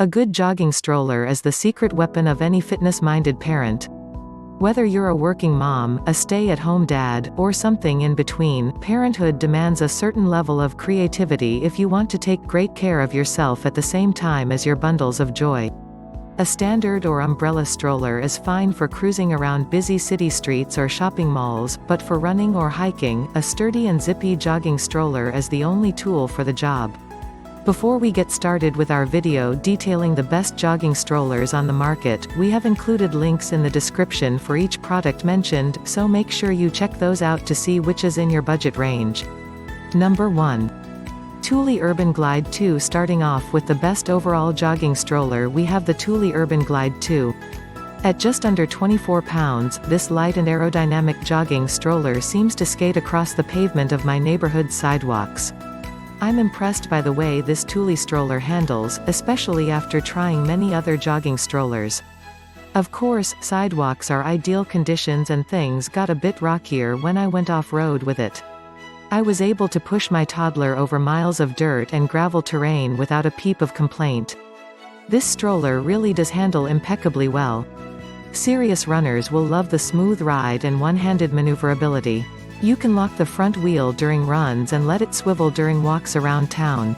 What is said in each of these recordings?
A good jogging stroller is the secret weapon of any fitness-minded parent. Whether you're a working mom, a stay-at-home dad, or something in between, parenthood demands a certain level of creativity if you want to take great care of yourself at the same time as your bundles of joy. A standard or umbrella stroller is fine for cruising around busy city streets or shopping malls, but for running or hiking, a sturdy and zippy jogging stroller is the only tool for the job. Before we get started with our video detailing the best jogging strollers on the market, we have included links in the description for each product mentioned, so make sure you check those out to see which is in your budget range. Number 1. Thule Urban Glide 2. Starting off with the best overall jogging stroller, we have the Thule Urban Glide 2. At just under 24 pounds, this light and aerodynamic jogging stroller seems to skate across the pavement of my neighborhood sidewalks. I'm impressed by the way this Thule stroller handles, especially after trying many other jogging strollers. Of course, sidewalks are ideal conditions and things got a bit rockier when I went off-road with it. I was able to push my toddler over miles of dirt and gravel terrain without a peep of complaint. This stroller really does handle impeccably well. Serious runners will love the smooth ride and one-handed maneuverability. You can lock the front wheel during runs and let it swivel during walks around town.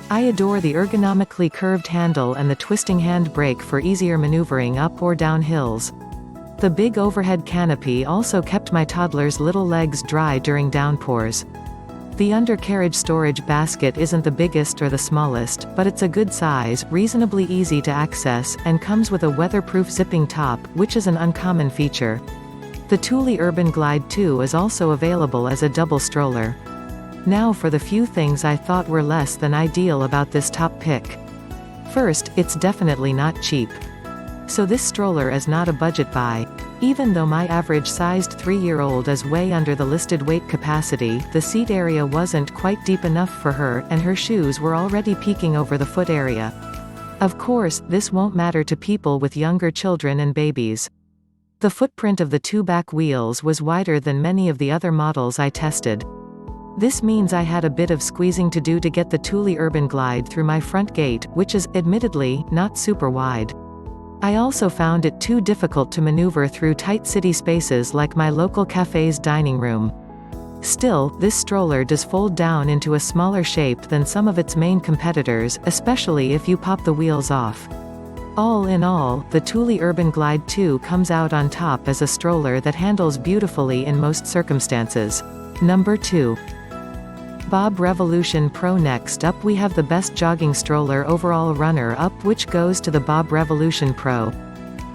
I adore the ergonomically curved handle and the twisting hand brake for easier maneuvering up or down hills. The big overhead canopy also kept my toddler's little legs dry during downpours. The undercarriage storage basket isn't the biggest or the smallest, but it's a good size, reasonably easy to access, and comes with a weatherproof zipping top, which is an uncommon feature. The Thule Urban Glide 2 is also available as a double stroller. Now for the few things I thought were less than ideal about this top pick. First, it's definitely not cheap. So this stroller is not a budget buy. Even though my average-sized 3-year-old is way under the listed weight capacity, the seat area wasn't quite deep enough for her, and her shoes were already peeking over the foot area. Of course, this won't matter to people with younger children and babies. The footprint of the two back wheels was wider than many of the other models I tested. This means I had a bit of squeezing to do to get the Thule Urban Glide through my front gate, which is, admittedly, not super wide. I also found it too difficult to maneuver through tight city spaces like my local cafe's dining room. Still, this stroller does fold down into a smaller shape than some of its main competitors, especially if you pop the wheels off. All in all, the Thule Urban Glide 2 comes out on top as a stroller that handles beautifully in most circumstances. Number 2. Bob Revolution Pro. Next up we have the best jogging stroller overall runner-up, which goes to the Bob Revolution Pro.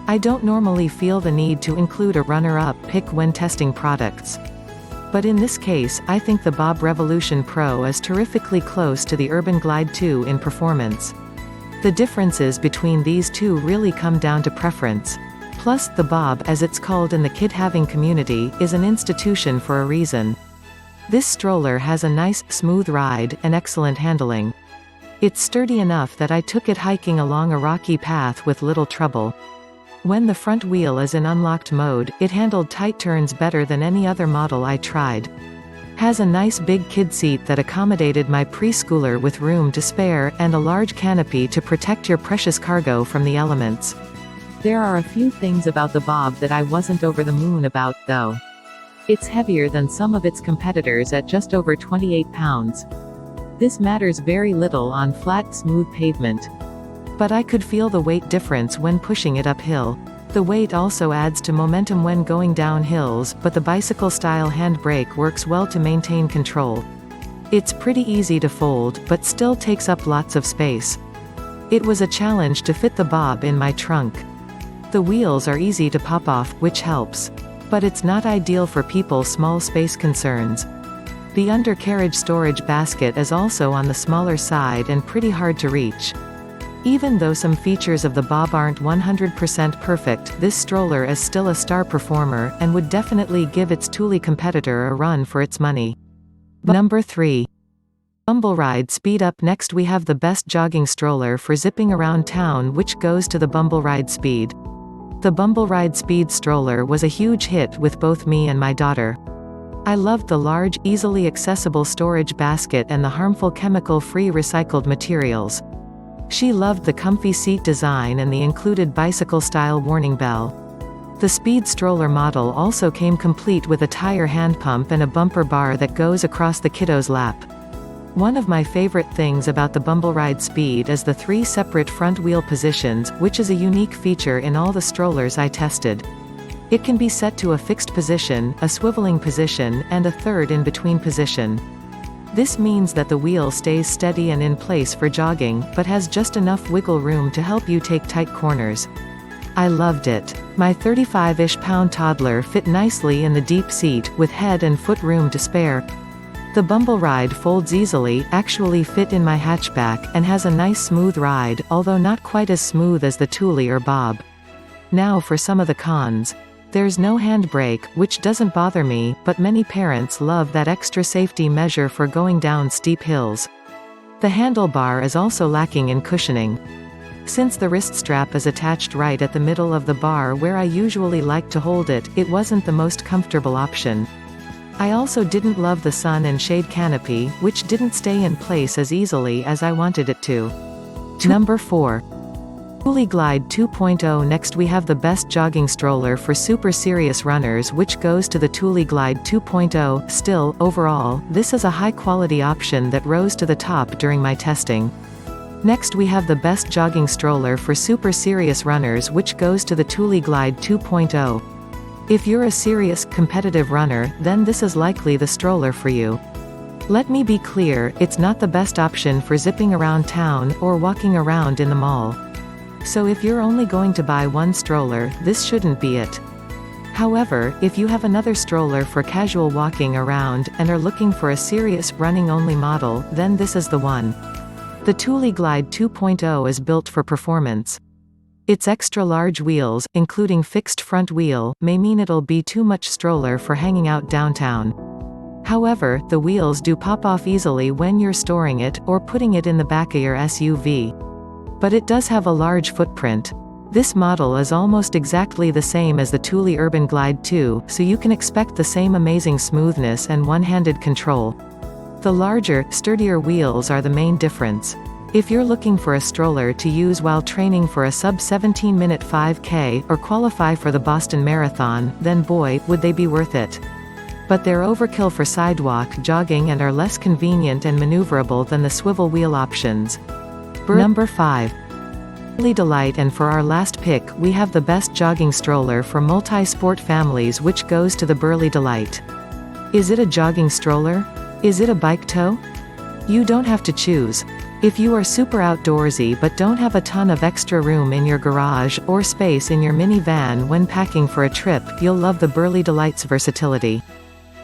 I don't normally feel the need to include a runner-up pick when testing products. But in this case, I think the Bob Revolution Pro is terrifically close to the Urban Glide 2 in performance. The differences between these two really come down to preference. Plus, the Bob, as it's called in the kid-having community, is an institution for a reason. This stroller has a nice, smooth ride, and excellent handling. It's sturdy enough that I took it hiking along a rocky path with little trouble. When the front wheel is in unlocked mode, it handled tight turns better than any other model I tried. Has a nice big kid seat that accommodated my preschooler with room to spare, and a large canopy to protect your precious cargo from the elements. There are a few things about the Bob that I wasn't over the moon about, though. It's heavier than some of its competitors at just over 28 pounds. This matters very little on flat, smooth pavement. But I could feel the weight difference when pushing it uphill. The weight also adds to momentum when going down hills, but the bicycle-style handbrake works well to maintain control. It's pretty easy to fold, but still takes up lots of space. It was a challenge to fit the Bob in my trunk. The wheels are easy to pop off, which helps. But it's not ideal for people small space concerns. The undercarriage storage basket is also on the smaller side and pretty hard to reach. Even though some features of the Bob aren't 100% perfect, this stroller is still a star performer, and would definitely give its Thule competitor a run for its money. Number 3. Bumble Ride Speed. Up next we have the best jogging stroller for zipping around town, which goes to the Bumble Ride Speed. The Bumble Ride Speed stroller was a huge hit with both me and my daughter. I loved the large, easily accessible storage basket and the harmful chemical-free recycled materials. She loved the comfy seat design and the included bicycle-style warning bell. The speed stroller model also came complete with a tire hand pump and a bumper bar that goes across the kiddo's lap. One of my favorite things about the BumbleRide Speed is the 3 separate front wheel positions, which is a unique feature in all the strollers I tested. It can be set to a fixed position, a swiveling position, and a third in-between position. This means that the wheel stays steady and in place for jogging, but has just enough wiggle room to help you take tight corners. I loved it. My 35-ish pound toddler fit nicely in the deep seat, with head and foot room to spare. The BumbleRide folds easily, actually fit in my hatchback, and has a nice smooth ride, although not quite as smooth as the Thule or Bob. Now for some of the cons. There's no handbrake, which doesn't bother me, but many parents love that extra safety measure for going down steep hills. The handlebar is also lacking in cushioning. Since the wrist strap is attached right at the middle of the bar where I usually like to hold it, it wasn't the most comfortable option. I also didn't love the sun and shade canopy, which didn't stay in place as easily as I wanted it to. Number 4. Thule Glide 2.0. Next we have the best jogging stroller for super serious runners, which goes to the Thule Glide 2.0. Still, overall, this is a high-quality option that rose to the top during my testing. Next we have the best jogging stroller for super serious runners, which goes to the Thule Glide 2.0. If you're a serious, competitive runner, then this is likely the stroller for you. Let me be clear, it's not the best option for zipping around town, or walking around in the mall. So if you're only going to buy one stroller, this shouldn't be it. However, if you have another stroller for casual walking around, and are looking for a serious, running-only model, then this is the one. The Thule Glide 2.0 is built for performance. Its extra-large wheels, including fixed front wheel, may mean it'll be too much stroller for hanging out downtown. However, the wheels do pop off easily when you're storing it, or putting it in the back of your SUV. But it does have a large footprint. This model is almost exactly the same as the Thule Urban Glide 2, so you can expect the same amazing smoothness and one-handed control. The larger, sturdier wheels are the main difference. If you're looking for a stroller to use while training for a sub-17-minute 5K, or qualify for the Boston Marathon, then boy, would they be worth it. But they're overkill for sidewalk jogging and are less convenient and maneuverable than the swivel wheel options. Number 5. Burley DLite. And for our last pick, we have the best jogging stroller for multi-sport families, which goes to the Burley DLite. Is it a jogging stroller? Is it a bike tow? You don't have to choose. If you are super outdoorsy but don't have a ton of extra room in your garage, or space in your minivan when packing for a trip, you'll love the Burley DLite's versatility.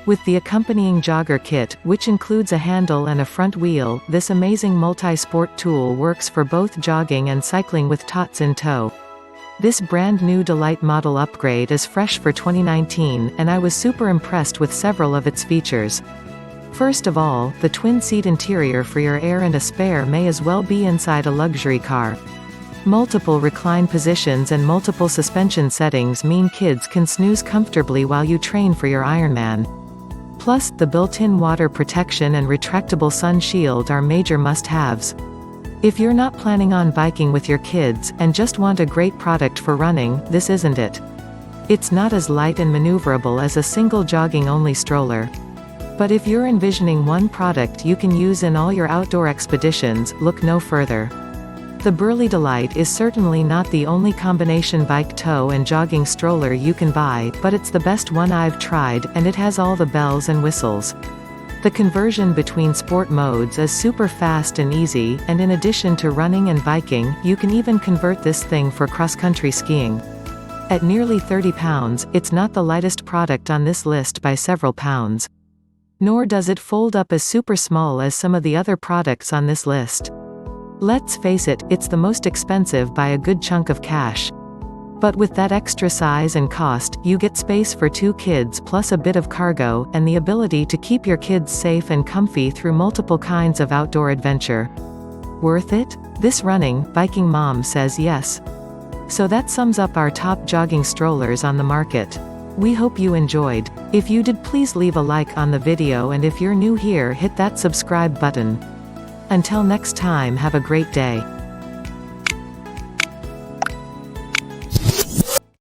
With the accompanying jogger kit, which includes a handle and a front wheel, this amazing multi-sport tool works for both jogging and cycling with tots in tow. This brand new DLite model upgrade is fresh for 2019, and I was super impressed with several of its features. First of all, the twin-seat interior for your heir and a spare may as well be inside a luxury car. Multiple recline positions and multiple suspension settings mean kids can snooze comfortably while you train for your Ironman. Plus, the built-in water protection and retractable sun shield are major must-haves. If you're not planning on biking with your kids, and just want a great product for running, this isn't it. It's not as light and maneuverable as a single jogging-only stroller. But if you're envisioning one product you can use in all your outdoor expeditions, look no further. The Burley DLite is certainly not the only combination bike tow and jogging stroller you can buy, but it's the best one I've tried, and it has all the bells and whistles. The conversion between sport modes is super fast and easy, and in addition to running and biking, you can even convert this thing for cross-country skiing. At nearly 30 pounds, it's not the lightest product on this list by several pounds. Nor does it fold up as super small as some of the other products on this list. Let's face it, it's the most expensive by a good chunk of cash. But with that extra size and cost, you get space for 2 kids plus a bit of cargo, and the ability to keep your kids safe and comfy through multiple kinds of outdoor adventure. Worth it? This running, biking mom says yes. So that sums up our top jogging strollers on the market. We hope you enjoyed. If you did, please leave a like on the video, and if you're new here, hit that subscribe button. Until next time, have a great day.